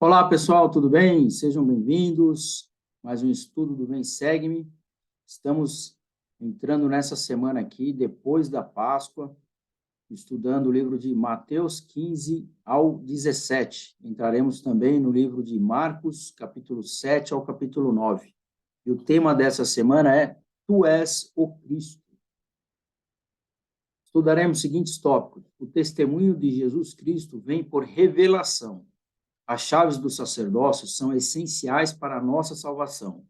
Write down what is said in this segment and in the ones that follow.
Olá, pessoal, tudo bem? Sejam bem-vindos. Mais um estudo do Vem Segue-me. Estamos entrando nessa semana aqui, depois da Páscoa, estudando o livro de Mateus 15 ao 17. Entraremos também no livro de Marcos, capítulo 7 ao capítulo 9. E o tema dessa semana é Tu és o Cristo. Estudaremos os seguintes tópicos. O testemunho de Jesus Cristo vem por revelação. As chaves do sacerdócio são essenciais para a nossa salvação.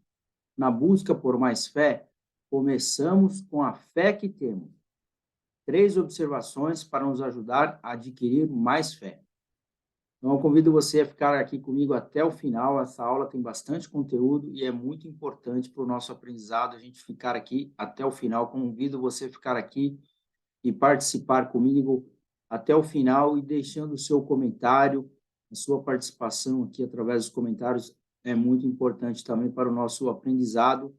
Na busca por mais fé, começamos com a fé que temos. 3 observações para nos ajudar a adquirir mais fé. Então, eu convido você a ficar aqui comigo até o final. Essa aula tem bastante conteúdo e é muito importante para o nosso aprendizado a gente ficar aqui até o final. Convido você a ficar aqui e participar comigo até o final e deixando o seu comentário. A sua participação aqui através dos comentários é muito importante também para o nosso aprendizado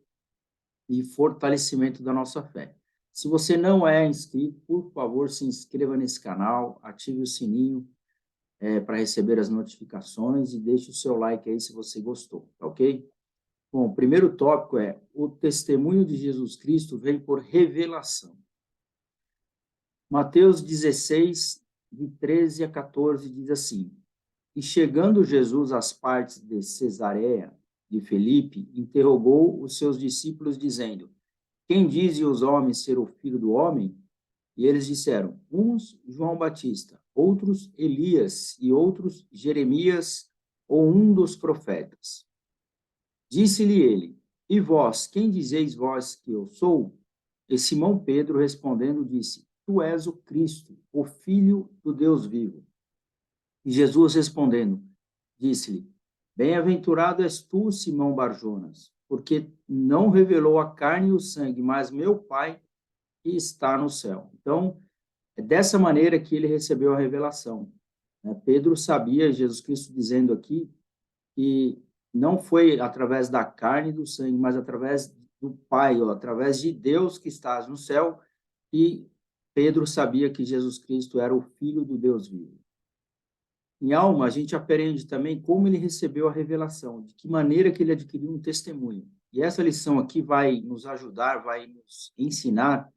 e fortalecimento da nossa fé. Se você não é inscrito, por favor, se inscreva nesse canal, ative o sininho para receber as notificações e deixe o seu like aí se você gostou, tá ok? Bom, o primeiro tópico é o testemunho de Jesus Cristo vem por revelação. Mateus 16, de 13 a 14, diz assim: E chegando Jesus às partes de Cesareia de Filipe, interrogou os seus discípulos, dizendo: Quem dizem os homens ser o Filho do Homem? E eles disseram: uns João Batista, outros Elias e outros Jeremias ou um dos profetas. Disse-lhe ele: E vós, quem dizeis vós que eu sou? E Simão Pedro respondendo disse: Tu és o Cristo, o Filho do Deus vivo. E Jesus respondendo, disse-lhe: Bem-aventurado és tu, Simão Barjonas, porque não revelou a carne e o sangue, mas meu Pai que está no céu. Então, é dessa maneira que ele recebeu a revelação. Pedro sabia, Jesus Cristo dizendo aqui, que não foi através da carne e do sangue, mas através do Pai, ou através de Deus que está no céu, e Pedro sabia que Jesus Cristo era o Filho do Deus vivo. Em Alma, a gente aprende também como ele recebeu a revelação, de que maneira que ele adquiriu um testemunho. E essa lição aqui vai nos ajudar, vai nos ensinar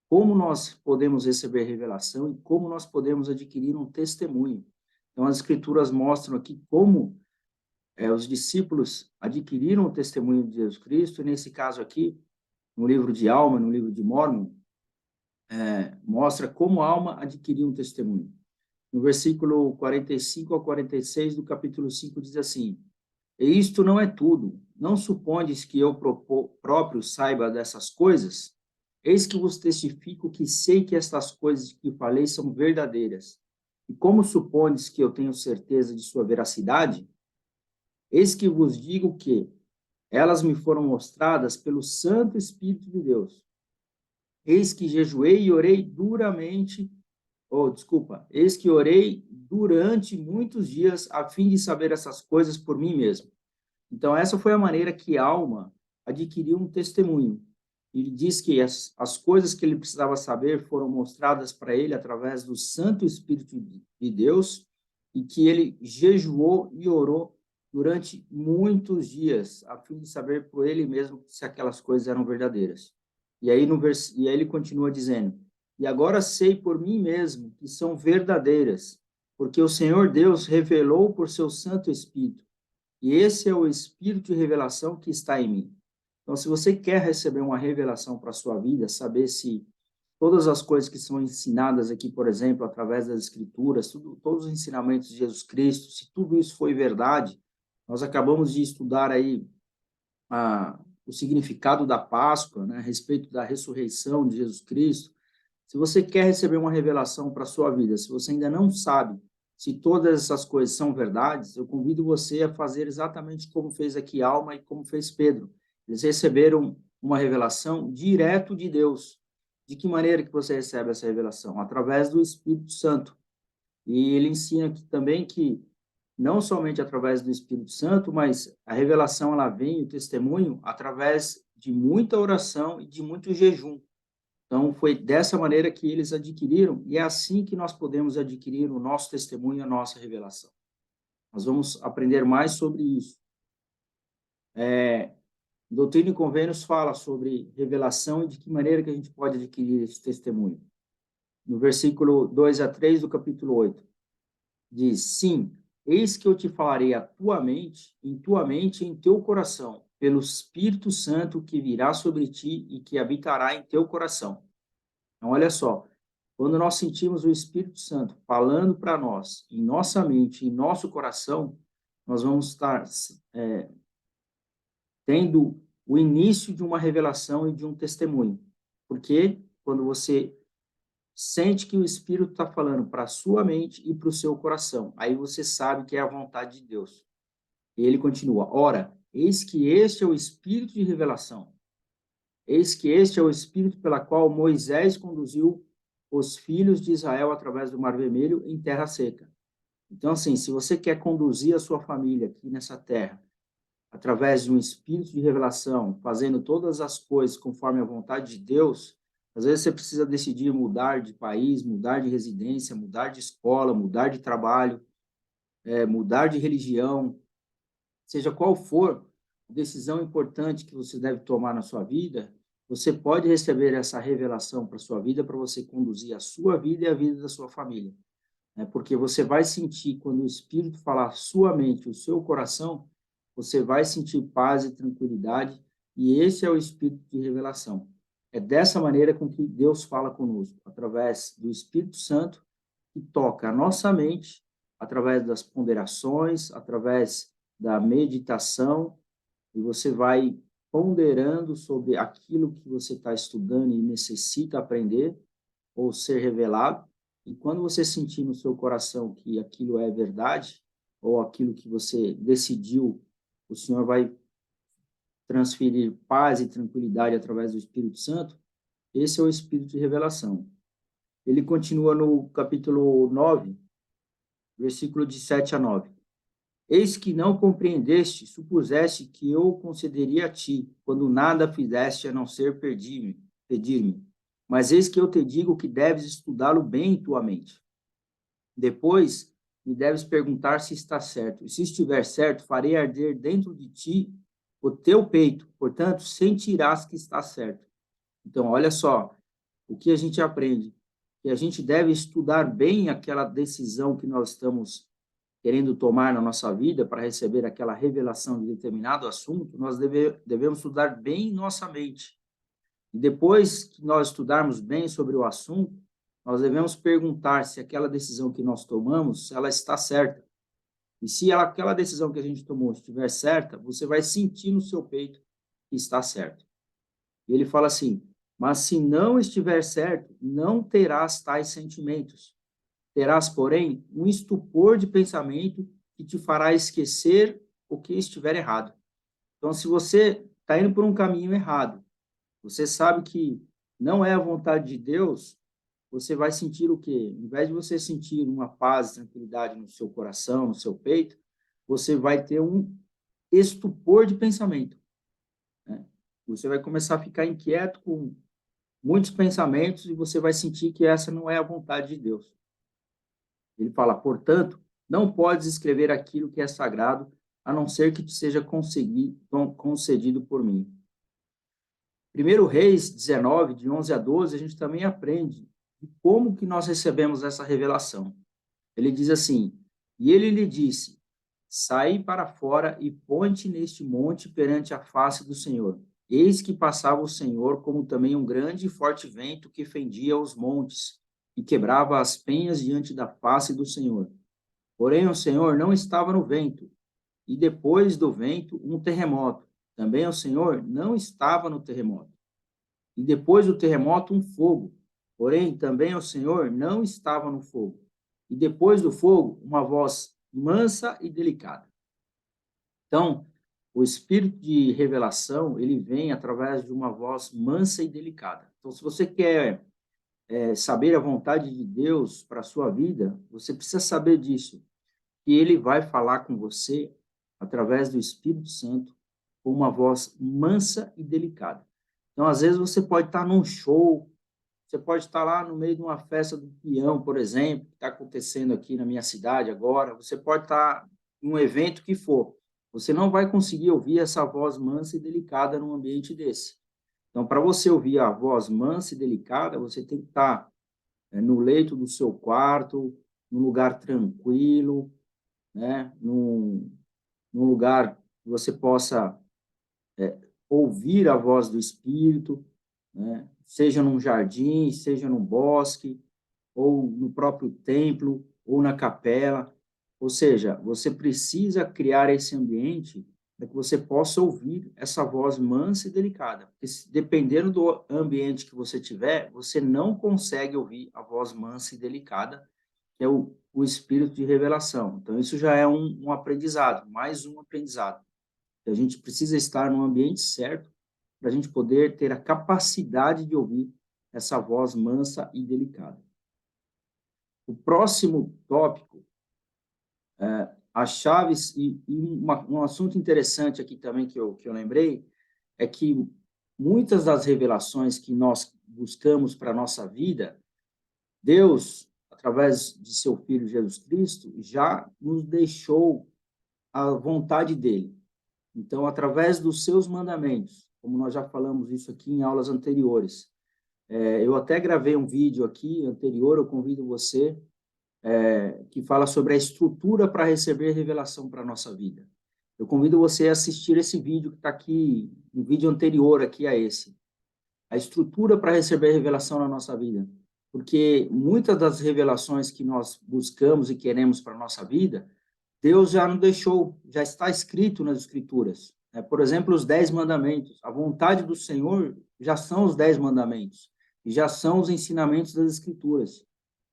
como nós podemos receber revelação e como nós podemos adquirir um testemunho. Então, as escrituras mostram aqui como os discípulos adquiriram o testemunho de Jesus Cristo, e nesse caso aqui, no livro de Alma, no livro de Mórmon, mostra como Alma adquiriu um testemunho. No versículo 45 ao 46 do capítulo 5 diz assim: E isto não é tudo. Não supondes que eu próprio saiba dessas coisas? Eis que vos testifico que sei que estas coisas que falei são verdadeiras. E como supondes que eu tenho certeza de sua veracidade? Eis que vos digo que elas me foram mostradas pelo Santo Espírito de Deus. Eis que jejuei e orei duramente, eis que orei durante muitos dias a fim de saber essas coisas por mim mesmo. Então, essa foi a maneira que Alma adquiriu um testemunho. Ele diz que as coisas que ele precisava saber foram mostradas para ele através do Santo Espírito de Deus e que ele jejuou e orou durante muitos dias a fim de saber por ele mesmo se aquelas coisas eram verdadeiras. E aí ele continua dizendo: E agora sei por mim mesmo que são verdadeiras, porque o Senhor Deus revelou por seu Santo Espírito. E esse é o Espírito de revelação que está em mim. Então, se você quer receber uma revelação para a sua vida, saber se todas as coisas que são ensinadas aqui, por exemplo, através das Escrituras, todos os ensinamentos de Jesus Cristo, se tudo isso foi verdade, nós acabamos de estudar aí o significado da Páscoa, né, a respeito da ressurreição de Jesus Cristo. Se você quer receber uma revelação para a sua vida, se você ainda não sabe se todas essas coisas são verdades, eu convido você a fazer exatamente como fez aqui Alma e como fez Pedro. Eles receberam uma revelação direto de Deus. De que maneira que você recebe essa revelação? Através do Espírito Santo. E ele ensina aqui também que não somente através do Espírito Santo, mas a revelação ela vem, o testemunho, através de muita oração e de muito jejum. Então, foi dessa maneira que eles adquiriram, e é assim que nós podemos adquirir o nosso testemunho, a nossa revelação. Nós vamos aprender mais sobre isso. Doutrina e Convênios fala sobre revelação e de que maneira que a gente pode adquirir esse testemunho. No versículo 2 a 3 do capítulo 8, diz: Sim, eis que eu te falarei em tua mente e em teu coração, pelo Espírito Santo que virá sobre ti e que habitará em teu coração. Então, olha só, quando nós sentimos o Espírito Santo falando para nós, em nossa mente, em nosso coração, nós vamos estar tendo o início de uma revelação e de um testemunho. Porque quando você sente que o Espírito está falando para a sua mente e para o seu coração, aí você sabe que é a vontade de Deus. E ele continua: ora, eis que este é o Espírito de revelação. Eis que este é o Espírito pela qual Moisés conduziu os filhos de Israel através do Mar Vermelho em terra seca. Então, assim, se você quer conduzir a sua família aqui nessa terra, através de um espírito de revelação, fazendo todas as coisas conforme a vontade de Deus, às vezes você precisa decidir mudar de país, mudar de residência, mudar de escola, mudar de trabalho, mudar de religião, seja qual for a decisão importante que você deve tomar na sua vida, você pode receber essa revelação para a sua vida, para você conduzir a sua vida e a vida da sua família. Porque você vai sentir, quando o Espírito falar sua mente, o seu coração, você vai sentir paz e tranquilidade, e esse é o Espírito de revelação. É dessa maneira com que Deus fala conosco, através do Espírito Santo, que toca a nossa mente, através das ponderações, através da meditação, e você vai ponderando sobre aquilo que você está estudando e necessita aprender ou ser revelado, e quando você sentir no seu coração que aquilo é verdade, ou aquilo que você decidiu, o Senhor vai transferir paz e tranquilidade através do Espírito Santo, esse é o Espírito de revelação. Ele continua no capítulo 9, versículo de 7 a 9. Eis que não compreendeste, supuseste que eu concederia a ti, quando nada fizeste a não ser pedir-me. Mas eis que eu te digo que deves estudá-lo bem em tua mente. Depois me deves perguntar se está certo. E se estiver certo, farei arder dentro de ti o teu peito. Portanto, sentirás que está certo. Então, olha só, o que a gente aprende? Que a gente deve estudar bem aquela decisão que nós estamos querendo tomar na nossa vida para receber aquela revelação de determinado assunto, nós devemos estudar bem em nossa mente. E depois que nós estudarmos bem sobre o assunto, nós devemos perguntar se aquela decisão que nós tomamos, ela está certa. E se aquela decisão que a gente tomou estiver certa, você vai sentir no seu peito que está certo. E ele fala assim: mas se não estiver certo, não terás tais sentimentos. Terás, porém, um estupor de pensamento que te fará esquecer o que estiver errado. Então, se você está indo por um caminho errado, você sabe que não é a vontade de Deus, você vai sentir o quê? Em vez de você sentir uma paz e tranquilidade no seu coração, no seu peito, você vai ter um estupor de pensamento. Né? Você vai começar a ficar inquieto com muitos pensamentos e você vai sentir que essa não é a vontade de Deus. Ele fala: portanto, não podes escrever aquilo que é sagrado, a não ser que te seja concedido por mim. 1 Reis 19, de 11 a 12, a gente também aprende de como que nós recebemos essa revelação. Ele diz assim: e ele lhe disse: saí para fora e põe-te neste monte perante a face do Senhor. Eis que passava o Senhor, como também um grande e forte vento que fendia os montes e quebrava as penhas diante da face do Senhor. Porém, o Senhor não estava no vento, e depois do vento, um terremoto. Também o Senhor não estava no terremoto. E depois do terremoto, um fogo. Porém, também o Senhor não estava no fogo. E depois do fogo, uma voz mansa e delicada. Então, o espírito de revelação, ele vem através de uma voz mansa e delicada. Então, se você quer saber a vontade de Deus para a sua vida, você precisa saber disso, que ele vai falar com você através do Espírito Santo com uma voz mansa e delicada. Então, às vezes, você pode estar num show, você pode estar lá no meio de uma festa do peão, por exemplo, que está acontecendo aqui na minha cidade agora, você pode estar um evento que for, você não vai conseguir ouvir essa voz mansa e delicada num ambiente desse. Então, para você ouvir a voz mansa e delicada, você tem que estar no leito do seu quarto, num lugar tranquilo, né? Num lugar que você possa ouvir a voz do Espírito, né? Seja num jardim, seja num bosque, ou no próprio templo, ou na capela. Ou seja, você precisa criar esse ambiente para que você possa ouvir essa voz mansa e delicada. Porque, dependendo do ambiente que você tiver, você não consegue ouvir a voz mansa e delicada, que é o espírito de revelação. Então, isso já é um aprendizado, mais um aprendizado. A gente precisa estar no ambiente certo para a gente poder ter a capacidade de ouvir essa voz mansa e delicada. O próximo tópico, as chaves, um assunto interessante aqui também que eu lembrei, é que muitas das revelações que nós buscamos para a nossa vida, Deus, através de seu Filho Jesus Cristo, já nos deixou a vontade dele. Então, através dos seus mandamentos, como nós já falamos isso aqui em aulas anteriores, eu até gravei um vídeo aqui anterior, eu convido você, que fala sobre a estrutura para receber revelação para a nossa vida. Eu convido você a assistir esse vídeo que está aqui, um vídeo anterior aqui a esse. A estrutura para receber revelação na nossa vida. Porque muitas das revelações que nós buscamos e queremos para a nossa vida, Deus já nos deixou, já está escrito nas Escrituras. Por exemplo, os 10 mandamentos. A vontade do Senhor já são os 10 mandamentos. E já são os ensinamentos das Escrituras.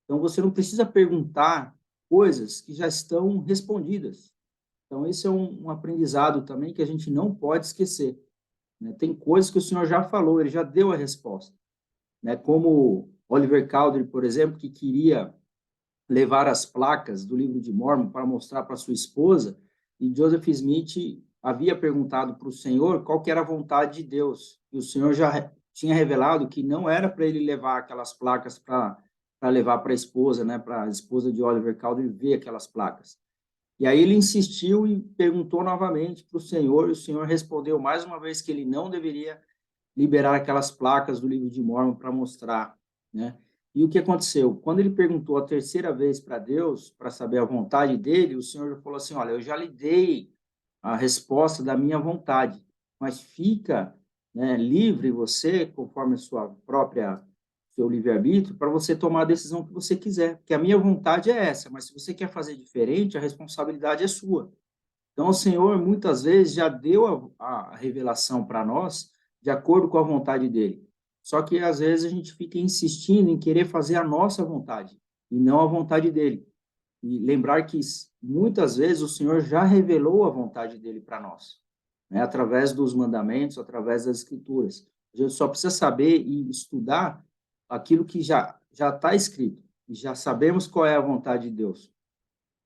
Então, você não precisa perguntar coisas que já estão respondidas. Então, esse é um aprendizado também que a gente não pode esquecer. Né? Tem coisas que o Senhor já falou, ele já deu a resposta. Né? Como Oliver Cowdery, por exemplo, que queria levar as placas do livro de Mórmon para mostrar para sua esposa, e Joseph Smith havia perguntado para o Senhor qual que era a vontade de Deus. E o Senhor já tinha revelado que não era para ele levar aquelas placas para levar para a esposa, né, para a esposa de Oliver Cowdery ver aquelas placas. E aí ele insistiu e perguntou novamente para o Senhor, e o Senhor respondeu mais uma vez que ele não deveria liberar aquelas placas do livro de Mórmon para mostrar, né? E o que aconteceu? Quando ele perguntou a terceira vez para Deus, para saber a vontade dele, o Senhor falou assim, olha, eu já lhe dei a resposta da minha vontade, mas fica, né, livre você, conforme a sua própria, seu livre-arbítrio, para você tomar a decisão que você quiser, porque a minha vontade é essa, mas se você quer fazer diferente, a responsabilidade é sua. Então, o Senhor, muitas vezes, já deu a revelação para nós de acordo com a vontade dele. Só que, às vezes, a gente fica insistindo em querer fazer a nossa vontade e não a vontade dele. E lembrar que, muitas vezes, o Senhor já revelou a vontade dele para nós, né? Através dos mandamentos, através das escrituras. A gente só precisa saber e estudar aquilo que já está escrito. E já sabemos qual é a vontade de Deus.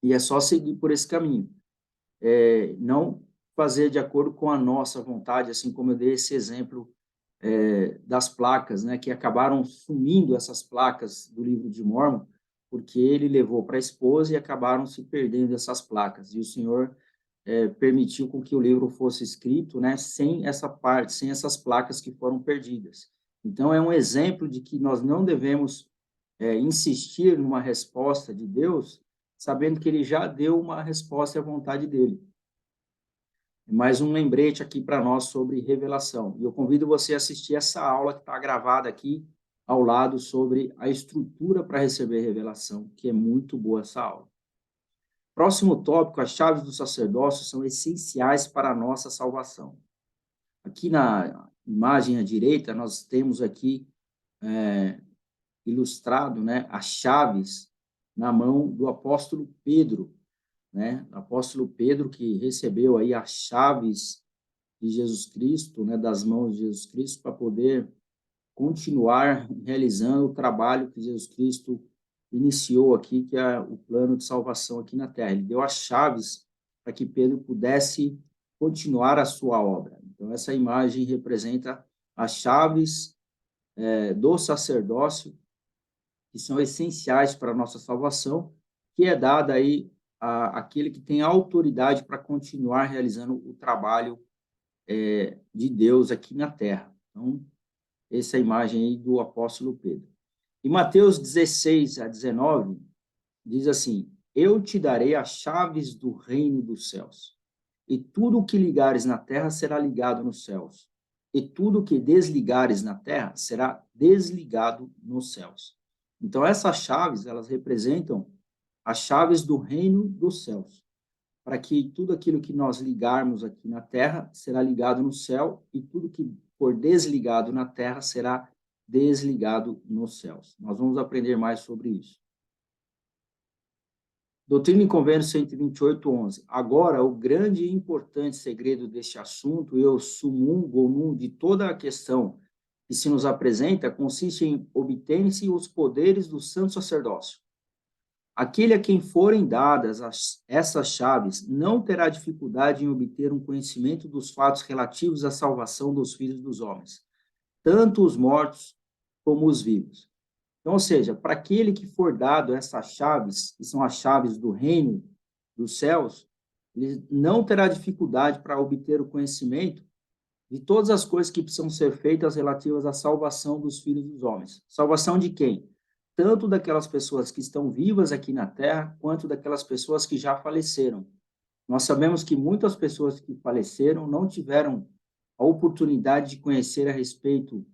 E é só seguir por esse caminho. Não fazer de acordo com a nossa vontade, assim como eu dei esse exemplo das placas, né, que acabaram sumindo essas placas do livro de Mórmon, porque ele levou para a esposa e acabaram se perdendo essas placas. E o Senhor permitiu com que o livro fosse escrito, né, sem essa parte, sem essas placas que foram perdidas. Então, é um exemplo de que nós não devemos insistir numa resposta de Deus, sabendo que ele já deu uma resposta à vontade dele. Mais um lembrete aqui para nós sobre revelação. E eu convido você a assistir essa aula que está gravada aqui ao lado sobre a estrutura para receber revelação, que é muito boa essa aula. Próximo tópico, as chaves do sacerdócio são essenciais para a nossa salvação. Aqui na imagem à direita, nós temos aqui ilustrado, né, as chaves na mão do apóstolo Pedro, né? O apóstolo Pedro que recebeu aí as chaves de Jesus Cristo, né, das mãos de Jesus Cristo, para poder continuar realizando o trabalho que Jesus Cristo iniciou aqui, que é o plano de salvação aqui na Terra. Ele deu as chaves para que Pedro pudesse continuar a sua obra. Então, essa imagem representa as chaves do sacerdócio, que são essenciais para a nossa salvação, que é dada aí aquele que tem autoridade para continuar realizando o trabalho de Deus aqui na terra. Então, essa é a imagem aí do apóstolo Pedro. Em Mateus 16 a 19, diz assim: eu te darei as chaves do reino dos céus, e tudo o que ligares na terra será ligado nos céus, e tudo o que desligares na terra será desligado nos céus. Então, essas chaves, elas representam as chaves do reino dos céus, para que tudo aquilo que nós ligarmos aqui na terra será ligado no céu, e tudo que for desligado na terra será desligado nos céus. Nós vamos aprender mais sobre isso. Doutrina e Convênio 128:11. Agora, o grande e importante segredo deste assunto, e o sumum bonum de toda a questão que se nos apresenta, consiste em obterem-se os poderes do santo sacerdócio. Aquele a quem forem dadas essas chaves não terá dificuldade em obter um conhecimento dos fatos relativos à salvação dos filhos dos homens, tanto os mortos como os vivos. Então, ou seja, para aquele que for dado essas chaves, que são as chaves do reino dos céus, ele não terá dificuldade para obter o conhecimento de todas as coisas que precisam ser feitas relativas à salvação dos filhos dos homens. Salvação de quem? Tanto daquelas pessoas que estão vivas aqui na terra, quanto daquelas pessoas que já faleceram. Nós sabemos que muitas pessoas que faleceram não tiveram a oportunidade de conhecer a respeito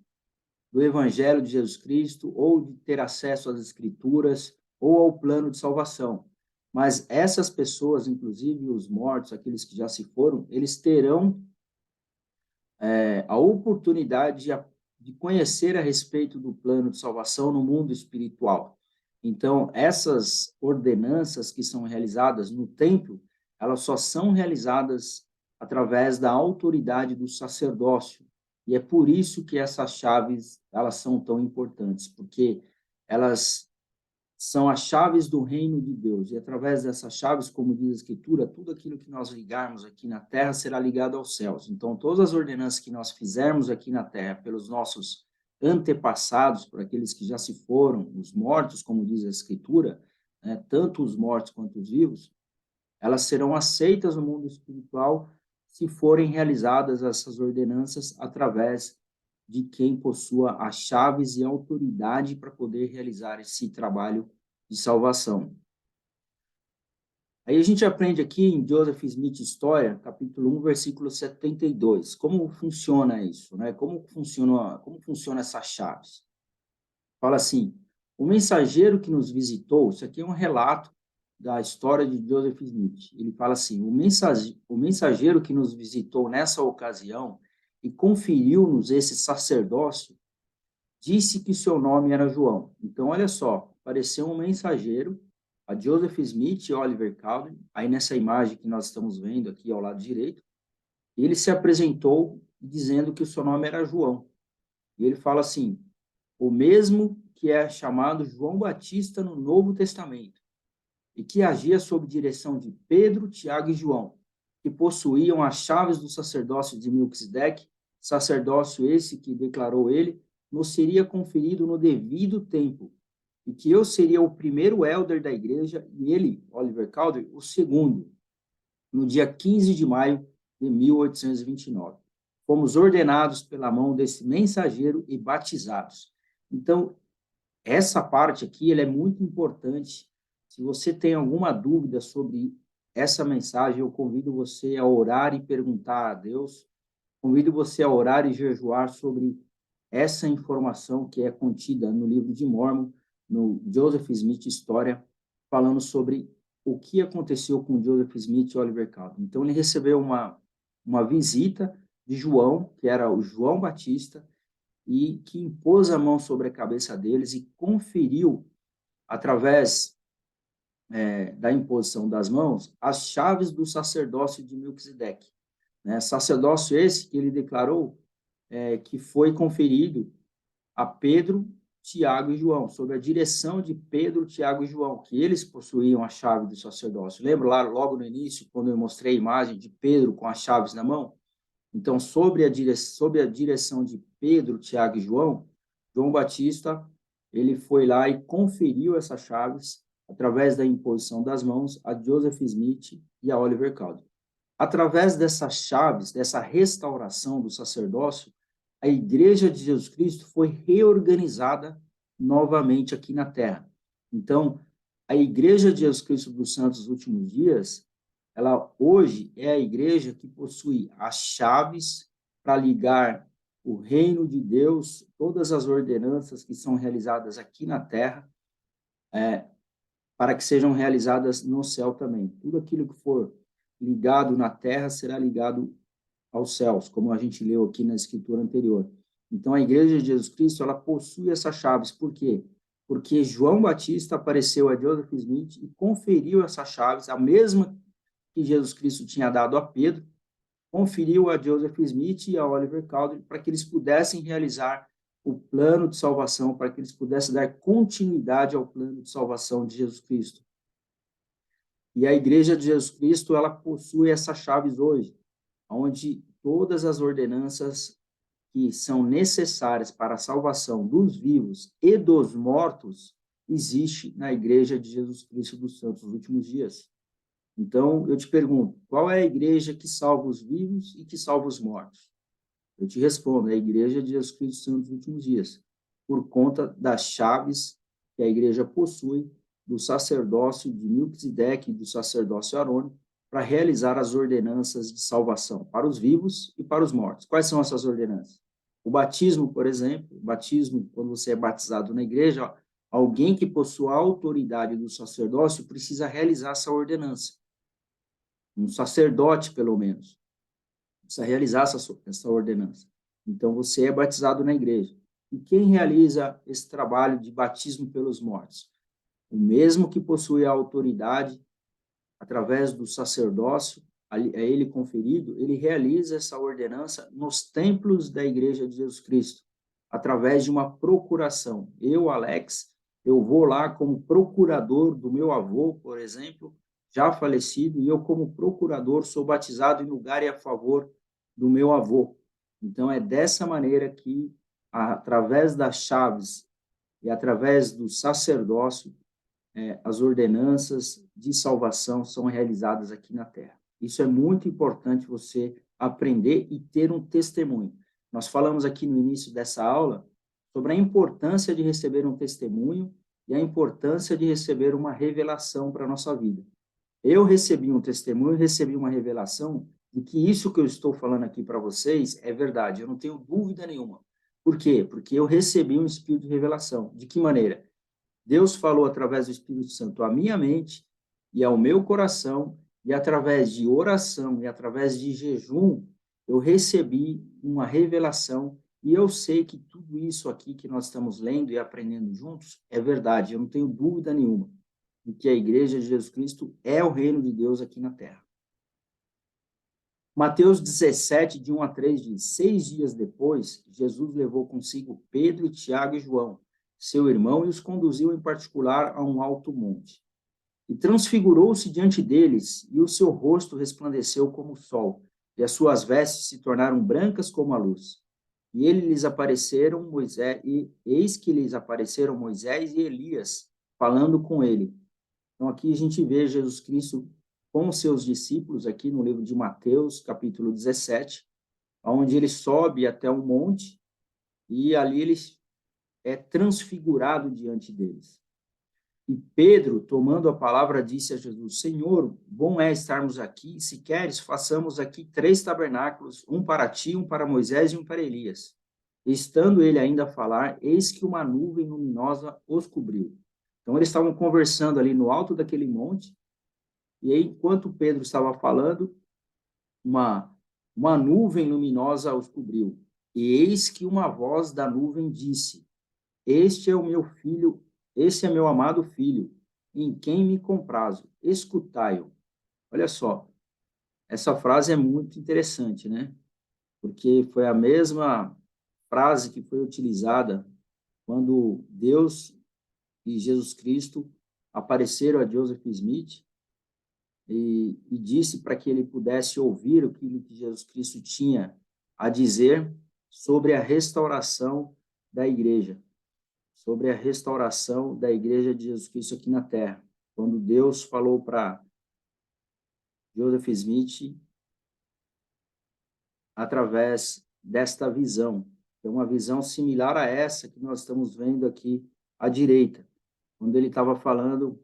do Evangelho de Jesus Cristo, ou de ter acesso às Escrituras, ou ao plano de salvação. Mas essas pessoas, inclusive os mortos, aqueles que já se foram, eles terão a oportunidade de conhecer a respeito do plano de salvação no mundo espiritual. Então, essas ordenanças que são realizadas no templo, elas só são realizadas através da autoridade do sacerdócio. E é por isso que essas chaves, elas são tão importantes, porque elas são as chaves do reino de Deus. E através dessas chaves, como diz a Escritura, tudo aquilo que nós ligarmos aqui na terra será ligado aos céus. Então, todas as ordenanças que nós fizermos aqui na terra pelos nossos antepassados, por aqueles que já se foram, os mortos, como diz a Escritura, né, tanto os mortos quanto os vivos, elas serão aceitas no mundo espiritual se forem realizadas essas ordenanças através de quem possua as chaves e autoridade para poder realizar esse trabalho de salvação. Aí a gente aprende aqui em Joseph Smith História, capítulo 1, versículo 72, como funciona isso, né? Como funciona essas chaves. Fala assim: o mensageiro que nos visitou, isso aqui é um relato da história de Joseph Smith. Ele fala assim: o mensageiro que nos visitou nessa ocasião e conferiu-nos esse sacerdócio, disse que seu nome era João. Então, olha só, apareceu um mensageiro, a Joseph Smith e Oliver Cowdery, aí nessa imagem que nós estamos vendo aqui ao lado direito, ele se apresentou dizendo que o seu nome era João. E ele fala assim: o mesmo que é chamado João Batista no Novo Testamento, e que agia sob direção de Pedro, Tiago e João, que possuíam as chaves do sacerdócio de Melquisedeque, sacerdócio esse que declarou ele, nos seria conferido no devido tempo, e que eu seria o primeiro elder da igreja, e ele, Oliver Cowdery, o segundo, no dia 15 de maio de 1829. Fomos ordenados pela mão desse mensageiro e batizados. Então, essa parte aqui ela é muito importante. Se você tem alguma dúvida sobre essa mensagem, eu convido você a orar e perguntar a Deus. Convido você a orar e jejuar sobre essa informação que é contida no livro de Mormon, no Joseph Smith História, falando sobre o que aconteceu com Joseph Smith e Oliver Cowdery. Então, ele recebeu uma visita de João, que era o João Batista, e que impôs a mão sobre a cabeça deles e conferiu, através da imposição das mãos, as chaves do sacerdócio de Melquisedeque. Né? Sacerdócio esse que ele declarou que foi conferido a Pedro, Tiago e João, sob a direção de Pedro, Tiago e João, que eles possuíam a chave do sacerdócio. Lembra lá, logo no início, quando eu mostrei a imagem de Pedro com as chaves na mão? Então, sob a direção de Pedro, Tiago e João, João Batista, ele foi lá e conferiu essas chaves através da imposição das mãos a Joseph Smith e a Oliver Cowdery. Através dessas chaves, dessa restauração do sacerdócio, a Igreja de Jesus Cristo foi reorganizada novamente aqui na Terra. Então, a Igreja de Jesus Cristo dos Santos dos Últimos Dias, ela hoje é a igreja que possui as chaves para ligar o reino de Deus, todas as ordenanças que são realizadas aqui na Terra, para que sejam realizadas no céu também. Tudo aquilo que for ligado na Terra será ligado aos céus, como a gente leu aqui na escritura anterior. Então, a Igreja de Jesus Cristo, ela possui essas chaves. Por quê? Porque João Batista apareceu a Joseph Smith e conferiu essas chaves, a mesma que Jesus Cristo tinha dado a Pedro, conferiu a Joseph Smith e a Oliver Cowdery para que eles pudessem realizar o plano de salvação, para que eles pudessem dar continuidade ao plano de salvação de Jesus Cristo. E a Igreja de Jesus Cristo, ela possui essas chaves hoje, onde todas as ordenanças que são necessárias para a salvação dos vivos e dos mortos existe na Igreja de Jesus Cristo dos Santos dos Últimos Dias. Então, eu te pergunto, qual é a igreja que salva os vivos e que salva os mortos? Eu te respondo, é a Igreja de Jesus Cristo dos Santos dos Últimos Dias, por conta das chaves que a igreja possui do sacerdócio de Melquisedeque e do sacerdócio arônico para realizar as ordenanças de salvação para os vivos e para os mortos. Quais são essas ordenanças? O batismo, por exemplo, o batismo, quando você é batizado na igreja, alguém que possua a autoridade do sacerdócio precisa realizar essa ordenança. Um sacerdote, pelo menos, precisa realizar essa ordenança. Então, você é batizado na igreja. E quem realiza esse trabalho de batismo pelos mortos? O mesmo que possui a autoridade, através do sacerdócio, a ele conferido, ele realiza essa ordenança nos templos da Igreja de Jesus Cristo, através de uma procuração. Eu, Alex, eu vou lá como procurador do meu avô, por exemplo, já falecido, e eu, como procurador, sou batizado em lugar e a favor do meu avô. Então, é dessa maneira que, através das chaves e através do sacerdócio, as ordenanças de salvação são realizadas aqui na Terra. Isso é muito importante você aprender e ter um testemunho. Nós falamos aqui no início dessa aula sobre a importância de receber um testemunho e a importância de receber uma revelação para a nossa vida. Eu recebi um testemunho, recebi uma revelação de que isso que eu estou falando aqui para vocês é verdade, eu não tenho dúvida nenhuma. Por quê? Porque eu recebi um espírito de revelação. De que maneira? Deus falou através do Espírito Santo à minha mente e ao meu coração, e através de oração e através de jejum, eu recebi uma revelação, e eu sei que tudo isso aqui que nós estamos lendo e aprendendo juntos é verdade, eu não tenho dúvida nenhuma de que a Igreja de Jesus Cristo é o reino de Deus aqui na Terra. Mateus 17, de 1 a 3, diz: 6 dias depois, Jesus levou consigo Pedro, Tiago e João, seu irmão, e os conduziu em particular a um alto monte. E transfigurou-se diante deles, e o seu rosto resplandeceu como o sol, e as suas vestes se tornaram brancas como a luz. E eis que lhes apareceram Moisés e Elias, falando com ele. Então, aqui a gente vê Jesus Cristo com os seus discípulos, aqui no livro de Mateus, capítulo 17, onde ele sobe até um monte, e ali ele é transfigurado diante deles. E Pedro, tomando a palavra, disse a Jesus: Senhor, bom é estarmos aqui, se queres, façamos aqui 3 tabernáculos, um para ti, um para Moisés e um para Elias. E estando ele ainda a falar, eis que uma nuvem luminosa os cobriu. Então, eles estavam conversando ali no alto daquele monte, e aí, enquanto Pedro estava falando, uma nuvem luminosa os cobriu. E eis que uma voz da nuvem disse: Este é o meu filho, esse é meu amado filho, em quem me comprazo, escutai-o. Olha só, essa frase é muito interessante, né? Porque foi a mesma frase que foi utilizada quando Deus e Jesus Cristo apareceram a Joseph Smith e disse para que ele pudesse ouvir aquilo que Jesus Cristo tinha a dizer sobre a restauração da igreja, sobre a restauração da igreja de Jesus Cristo aqui na Terra. quando Deus falou para Joseph Smith através desta visão. É uma visão similar a essa que nós estamos vendo aqui à direita, quando ele estava falando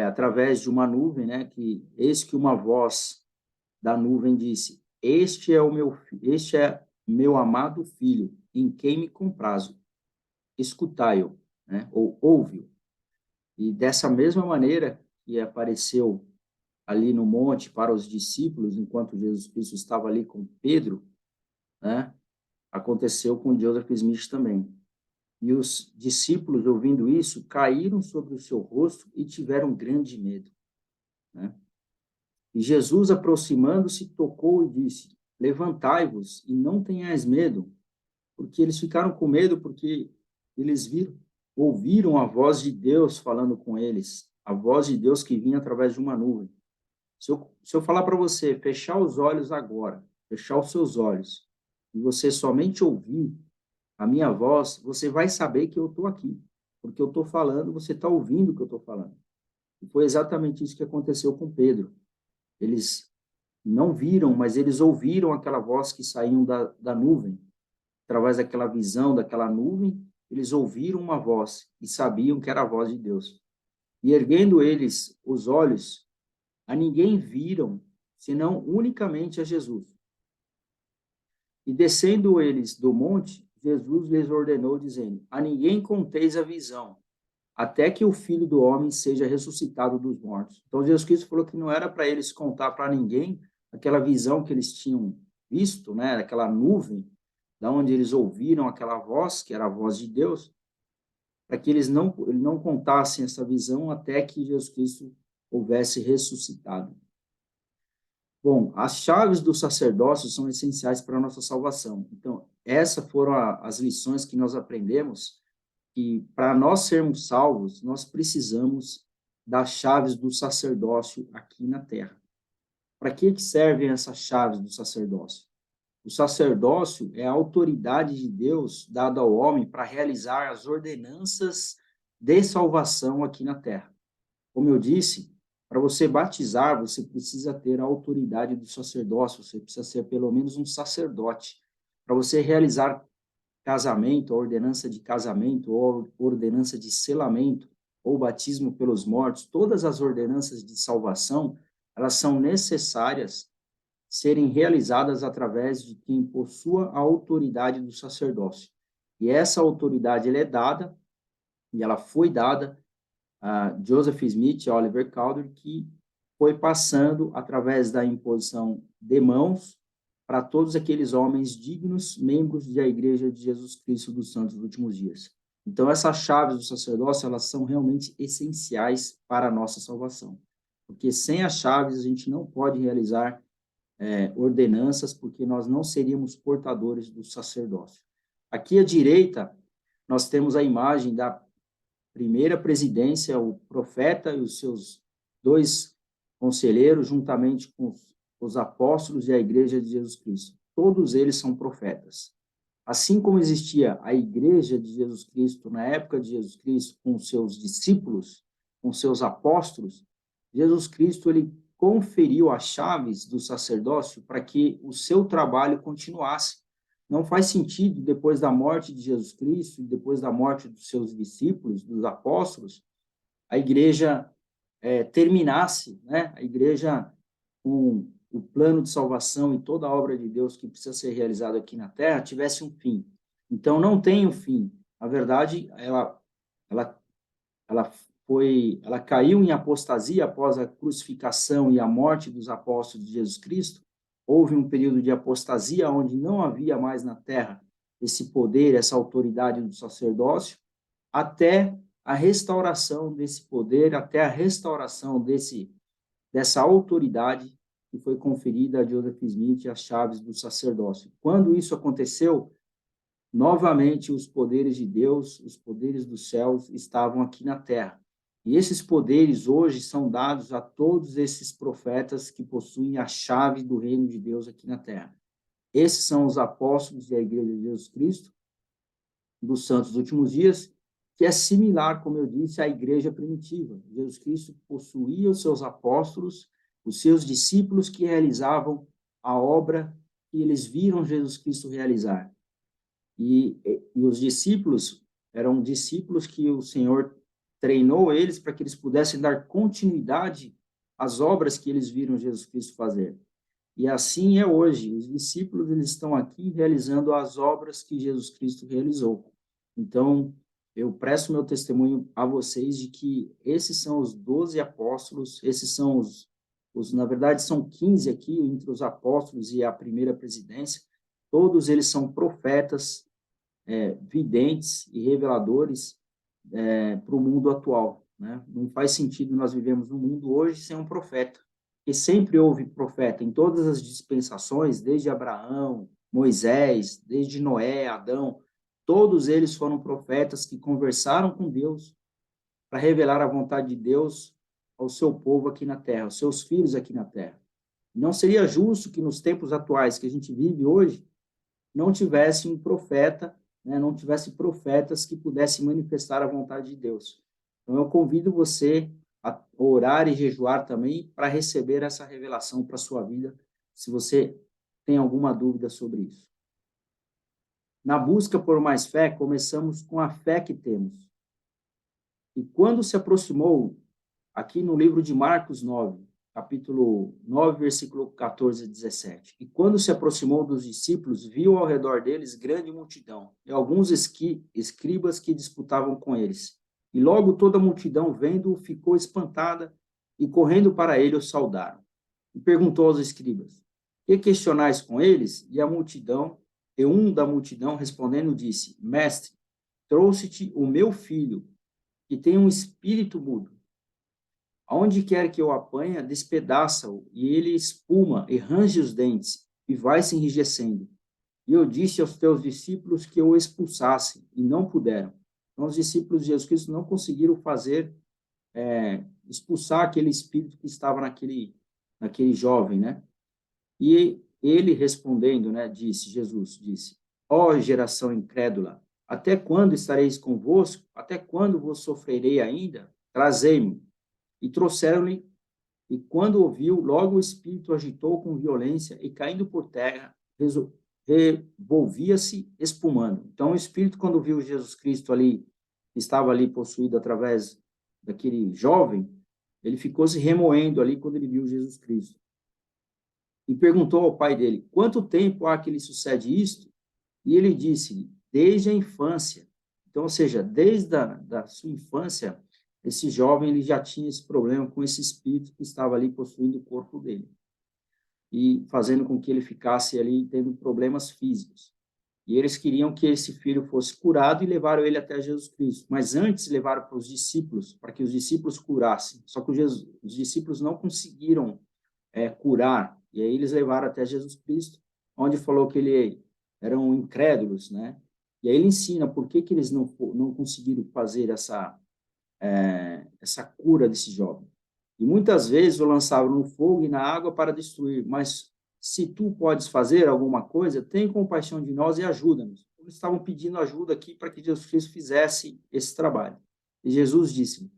através de uma nuvem, né, que eis que uma voz da nuvem disse: este é meu amado filho, em quem me comprazo. Escutai-o, né, ou ouve-o. E dessa mesma maneira que apareceu ali no monte para os discípulos, enquanto Jesus Cristo estava ali com Pedro, né, aconteceu com Joseph Smith também. E os discípulos, ouvindo isso, caíram sobre o seu rosto e tiveram grande medo, né? E Jesus, aproximando-se, tocou e disse: levantai-vos e não tenhais medo, porque eles ficaram com medo porque eles ouviram a voz de Deus falando com eles, a voz de Deus que vinha através de uma nuvem. Se eu falar para você, fechar os olhos agora, fechar os seus olhos, e você somente ouvir a minha voz, você vai saber que eu estou aqui, porque eu estou falando, você está ouvindo o que eu estou falando. E foi exatamente isso que aconteceu com Pedro. Eles não viram, mas eles ouviram aquela voz que saíam da nuvem. Através daquela visão, daquela nuvem, eles ouviram uma voz e sabiam que era a voz de Deus. E erguendo eles os olhos, a ninguém viram, senão unicamente a Jesus. E descendo eles do monte, Jesus lhes ordenou, dizendo: a ninguém conteis a visão, até que o Filho do Homem seja ressuscitado dos mortos. Então, Jesus Cristo falou que não era para eles contar para ninguém aquela visão que eles tinham visto, né, aquela nuvem, da onde eles ouviram aquela voz, que era a voz de Deus, para que eles não contassem essa visão até que Jesus Cristo houvesse ressuscitado. Bom, as chaves do sacerdócio são essenciais para a nossa salvação. Então, essas foram as lições que nós aprendemos, que para nós sermos salvos, nós precisamos das chaves do sacerdócio aqui na terra. Para que servem essas chaves do sacerdócio? O sacerdócio é a autoridade de Deus dada ao homem para realizar as ordenanças de salvação aqui na terra. Como eu disse, para você batizar, você precisa ter a autoridade do sacerdócio, você precisa ser pelo menos um sacerdote. Para você realizar casamento, a ordenança de casamento, ou ordenança de selamento, ou batismo pelos mortos, todas as ordenanças de salvação, elas são necessárias serem realizadas através de quem possua a autoridade do sacerdócio. E essa autoridade ela é dada, e ela foi dada a Joseph Smith e Oliver Cowdery, que foi passando através da imposição de mãos para todos aqueles homens dignos, membros da Igreja de Jesus Cristo dos Santos dos Últimos Dias. Então, essas chaves do sacerdócio, elas são realmente essenciais para a nossa salvação. Porque sem as chaves, a gente não pode realizar ordenanças, porque nós não seríamos portadores do sacerdócio. Aqui à direita, nós temos a imagem da primeira presidência, o profeta e os seus dois conselheiros, juntamente com os apóstolos e a igreja de Jesus Cristo. Todos eles são profetas. Assim como existia a igreja de Jesus Cristo na época de Jesus Cristo, com seus discípulos, com seus apóstolos, Jesus Cristo ele conferiu as chaves do sacerdócio para que o seu trabalho continuasse. Não faz sentido, depois da morte de Jesus Cristo, depois da morte dos seus discípulos, dos apóstolos, a igreja terminasse, né? A igreja com o plano de salvação e toda a obra de Deus que precisa ser realizada aqui na Terra tivesse um fim. Então, não tem um fim. Na verdade, ela caiu em apostasia após a crucificação e a morte dos apóstolos de Jesus Cristo. Houve um período de apostasia onde não havia mais na terra esse poder, essa autoridade do sacerdócio, até a restauração desse poder, até a restauração dessa autoridade que foi conferida a Joseph Smith as chaves do sacerdócio. Quando isso aconteceu, novamente os poderes de Deus, os poderes dos céus estavam aqui na terra. E esses poderes hoje são dados a todos esses profetas que possuem a chave do reino de Deus aqui na terra. Esses são os apóstolos da Igreja de Jesus Cristo, dos santos dos últimos dias, que é similar, como eu disse, à igreja primitiva. Jesus Cristo possuía os seus apóstolos, os seus discípulos que realizavam a obra que eles viram Jesus Cristo realizar. E os discípulos eram discípulos que o Senhor treinou eles para que eles pudessem dar continuidade às obras que eles viram Jesus Cristo fazer. E assim é hoje. Os discípulos eles estão aqui realizando as obras que Jesus Cristo realizou. Então, eu presto meu testemunho a vocês de que esses são os 12 apóstolos, esses são na verdade, são 15 aqui, entre os apóstolos e a primeira presidência, todos eles são profetas, videntes e reveladores para o mundo atual, né? Não faz sentido nós vivemos no mundo hoje sem um profeta, porque sempre houve profeta em todas as dispensações, desde Abraão, Moisés, desde Noé, Adão, todos eles foram profetas que conversaram com Deus para revelar a vontade de Deus ao seu povo aqui na terra, aos seus filhos aqui na terra. Não seria justo que nos tempos atuais que a gente vive hoje, não tivesse um profeta, né, não tivesse profetas que pudessem manifestar a vontade de Deus. Então, eu convido você a orar e jejuar também para receber essa revelação para a sua vida, se você tem alguma dúvida sobre isso. Na busca por mais fé, começamos com a fé que temos. E quando se aproximou, aqui no livro de Marcos 9, capítulo 9, versículo 14 a 17. E quando se aproximou dos discípulos, viu ao redor deles grande multidão, e alguns escribas que disputavam com eles. E logo toda a multidão, vendo-o, ficou espantada, e correndo para ele, o saudaram. E perguntou aos escribas: que questionais com eles? E um da multidão, respondendo, disse: Mestre, trouxe-te o meu filho, que tem um espírito mudo. Aonde quer que eu apanha, despedaça-o, e ele espuma e range os dentes, e vai se enrijecendo. E eu disse aos teus discípulos que o expulsassem, e não puderam. Então, os discípulos de Jesus Cristo não conseguiram expulsar aquele espírito que estava naquele jovem, né? E ele respondendo, né, Jesus disse: ó geração incrédula, até quando estareis convosco? Até quando vos sofrerei ainda? Trazei-me. E trouxeram-lhe, e quando ouviu, logo o espírito agitou com violência e, caindo por terra, revolvia-se espumando. Então, o espírito, quando viu Jesus Cristo ali, estava ali possuído através daquele jovem, ele ficou se remoendo ali quando ele viu Jesus Cristo. E perguntou ao pai dele: quanto tempo há que lhe sucede isto? E ele disse: desde a infância. Então, ou seja, desde da sua infância, esse jovem ele já tinha esse problema com esse espírito que estava ali possuindo o corpo dele e fazendo com que ele ficasse ali tendo problemas físicos. E eles queriam que esse filho fosse curado e levaram ele até Jesus Cristo. Mas antes levaram para os discípulos, para que os discípulos curassem. Só que os discípulos não conseguiram curar. E aí eles levaram até Jesus Cristo, onde falou que ele eram incrédulos, né? E aí ele ensina por que eles não conseguiram fazer essa cura desse jovem. E muitas vezes o lançavam no fogo e na água para destruir, mas se tu podes fazer alguma coisa, tem compaixão de nós e ajuda-nos. Eles estavam pedindo ajuda aqui para que Jesus Cristo fizesse esse trabalho. E Jesus disse: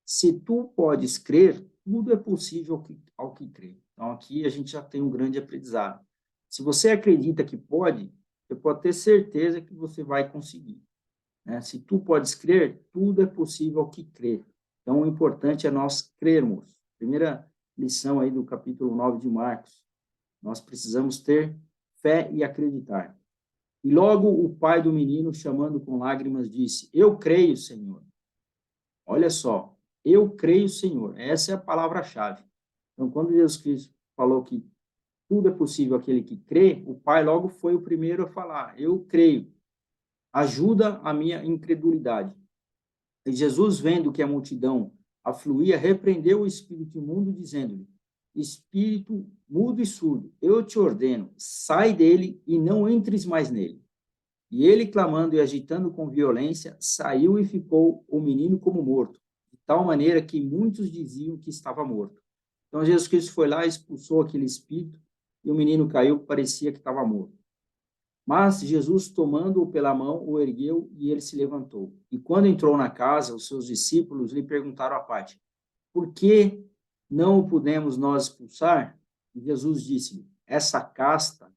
se tu podes crer, tudo é possível ao que crê. Então aqui a gente já tem um grande aprendizado. Se você acredita que pode, você pode ter certeza que você vai conseguir. Né? Se tu podes crer, tudo é possível ao que crê. Então, o importante é nós crermos. Primeira lição aí do capítulo 9 de Marcos. Nós precisamos ter fé e acreditar. E logo o pai do menino, chamando com lágrimas, disse: eu creio, Senhor. Olha só, eu creio, Senhor. Essa é a palavra-chave. Então, quando Jesus Cristo falou que tudo é possível àquele que crê, o pai logo foi o primeiro a falar: eu creio. Ajuda a minha incredulidade. E Jesus, vendo que a multidão afluía, repreendeu o espírito imundo, dizendo-lhe: espírito mudo e surdo, eu te ordeno, sai dele e não entres mais nele. E ele, clamando e agitando com violência, saiu e ficou o menino como morto, de tal maneira que muitos diziam que estava morto. Então Jesus Cristo foi lá, expulsou aquele espírito, e o menino caiu, parecia que estava morto. Mas Jesus, tomando-o pela mão, o ergueu e ele se levantou. E quando entrou na casa, os seus discípulos lhe perguntaram à parte: por que não o pudemos nós expulsar? E Jesus disse-lhe: esta casta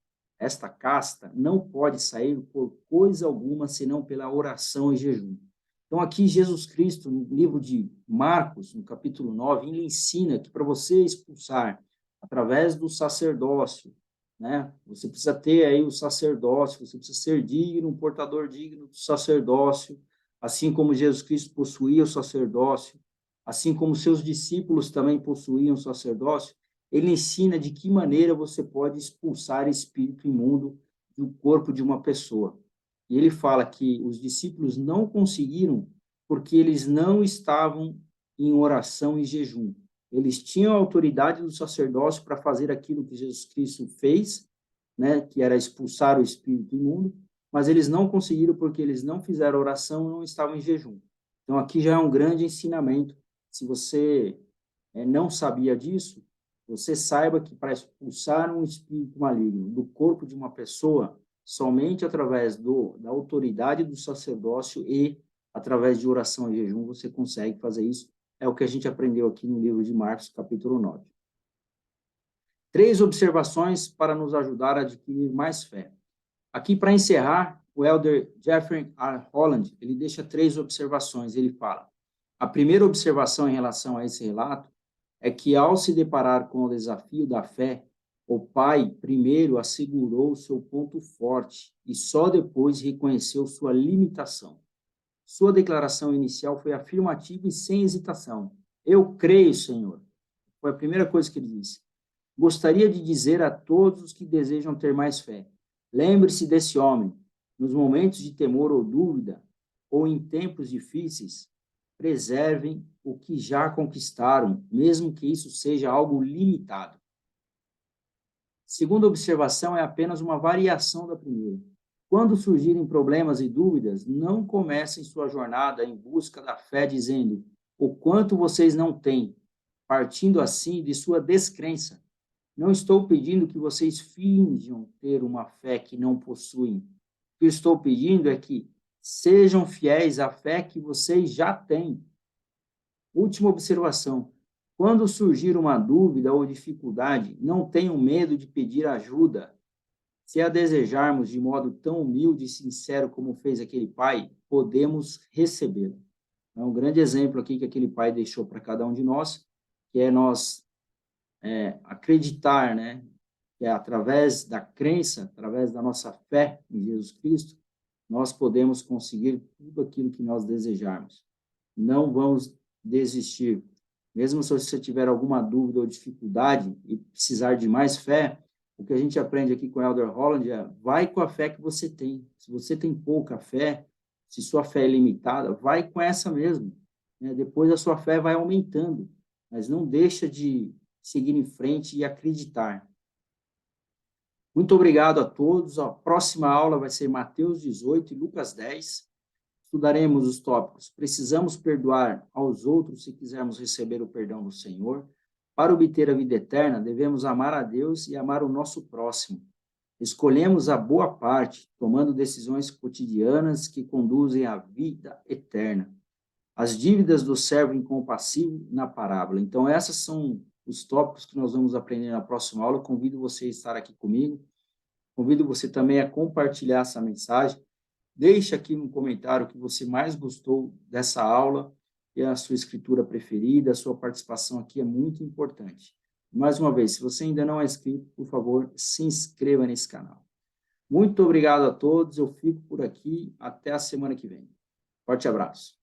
não pode sair por coisa alguma, senão pela oração e jejum. Então, aqui, Jesus Cristo, no livro de Marcos, no capítulo 9, ele ensina que para você expulsar através do sacerdócio, né? Você precisa ter aí o sacerdócio, você precisa ser digno, um portador digno do sacerdócio, assim como Jesus Cristo possuía o sacerdócio, assim como seus discípulos também possuíam o sacerdócio. Ele ensina de que maneira você pode expulsar espírito imundo do corpo de uma pessoa. E ele fala que os discípulos não conseguiram porque eles não estavam em oração e jejum. Eles tinham a autoridade do sacerdócio para fazer aquilo que Jesus Cristo fez, né, que era expulsar o espírito imundo, mas eles não conseguiram porque eles não fizeram oração e não estavam em jejum. Então, aqui já é um grande ensinamento. Se você não sabia disso, você saiba que para expulsar um espírito maligno do corpo de uma pessoa, somente através da autoridade do sacerdócio e através de oração e jejum, você consegue fazer isso. É o que a gente aprendeu aqui no livro de Marcos, capítulo 9. 3 observações para nos ajudar a adquirir mais fé. Aqui, para encerrar, o elder Jeffrey R. Holland, ele deixa 3 observações. Ele fala: a primeira observação em relação a esse relato é que, ao se deparar com o desafio da fé, o pai primeiro assegurou seu ponto forte e só depois reconheceu sua limitação. Sua declaração inicial foi afirmativa e sem hesitação. Eu creio, Senhor. Foi a primeira coisa que ele disse. Gostaria de dizer a todos os que desejam ter mais fé: lembre-se desse homem. Nos momentos de temor ou dúvida, ou em tempos difíceis, preservem o que já conquistaram, mesmo que isso seja algo limitado. Segunda observação é apenas uma variação da primeira. Quando surgirem problemas e dúvidas, não comecem sua jornada em busca da fé dizendo o quanto vocês não têm, partindo assim de sua descrença. Não estou pedindo que vocês finjam ter uma fé que não possuem. O que eu estou pedindo é que sejam fiéis à fé que vocês já têm. Última observação. Quando surgir uma dúvida ou dificuldade, não tenham medo de pedir ajuda. Se a desejarmos de modo tão humilde e sincero como fez aquele pai, podemos recebê-la. É um grande exemplo aqui que aquele pai deixou para cada um de nós, que é nós acreditar, né, que é através da crença, através da nossa fé em Jesus Cristo, nós podemos conseguir tudo aquilo que nós desejarmos. Não vamos desistir. Mesmo se você tiver alguma dúvida ou dificuldade e precisar de mais fé, o que a gente aprende aqui com o Elder Holland é: vai com a fé que você tem. Se você tem pouca fé, se sua fé é limitada, vai com essa mesmo. Né? Depois a sua fé vai aumentando, mas não deixa de seguir em frente e acreditar. Muito obrigado a todos. A próxima aula vai ser Mateus 18 e Lucas 10. Estudaremos os tópicos: precisamos perdoar aos outros se quisermos receber o perdão do Senhor. Para obter a vida eterna, devemos amar a Deus e amar o nosso próximo. Escolhemos a boa parte, tomando decisões cotidianas que conduzem à vida eterna. As dívidas do servo incompassivo na parábola. Então, esses são os tópicos que nós vamos aprender na próxima aula. Convido você a estar aqui comigo. Convido você também a compartilhar essa mensagem. Deixe aqui no comentário o que você mais gostou dessa aula e a sua escritura preferida. A sua participação aqui é muito importante. Mais uma vez, se você ainda não é inscrito, por favor, se inscreva nesse canal. Muito obrigado a todos. Eu fico por aqui. Até a semana que vem. Forte abraço.